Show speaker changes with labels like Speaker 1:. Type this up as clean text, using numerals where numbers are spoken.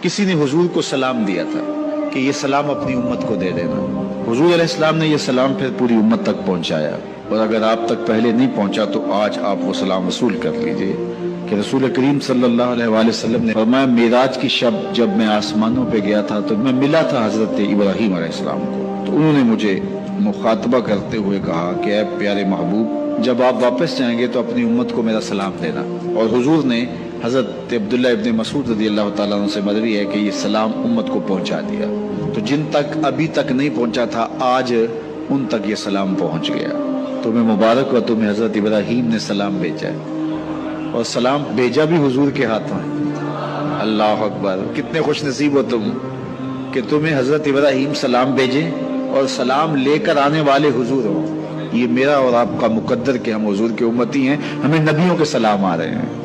Speaker 1: کسی نے حضور کو سلام دیا تھا کہ یہ سلام اپنی امت کو دے دینا. حضور علیہ السلام نے یہ سلام پھر پوری امت تک پہنچایا، اور اگر آپ تک پہلے نہیں پہنچا تو آج آپ وہ سلام وصول کر لیجئے کہ رسول کریم صلی اللہ علیہ وآلہ وسلم نے فرمایا معراج کی شب جب میں آسمانوں پہ گیا تھا تو میں ملا تھا حضرت ابراہیم علیہ السلام کو، تو انہوں نے مجھے مخاطبہ کرتے ہوئے کہا کہ اے پیارے محبوب، جب آپ واپس جائیں گے تو اپنی امت کو میرا سلام دینا. اور حضور نے حضرت عبداللہ ابن مسعود رضی اللہ تعالیٰ عنہ سے مروی ہے کہ یہ سلام امت کو پہنچا دیا. تو جن تک ابھی تک نہیں پہنچا تھا آج ان تک یہ سلام پہنچ گیا. تمہیں مبارک ہو، تمہیں حضرت ابراہیم نے سلام بھیجا ہے، اور سلام بھیجا بھی حضور کے ہاتھوں ہے. اللہ اکبر، کتنے خوش نصیب ہو تم کہ تمہیں حضرت ابراہیم سلام بھیجیں اور سلام لے کر آنے والے حضور ہو. یہ میرا اور آپ کا مقدر کہ ہم حضور کے امتی ہیں، ہمیں نبیوں کے سلام آ رہے ہیں.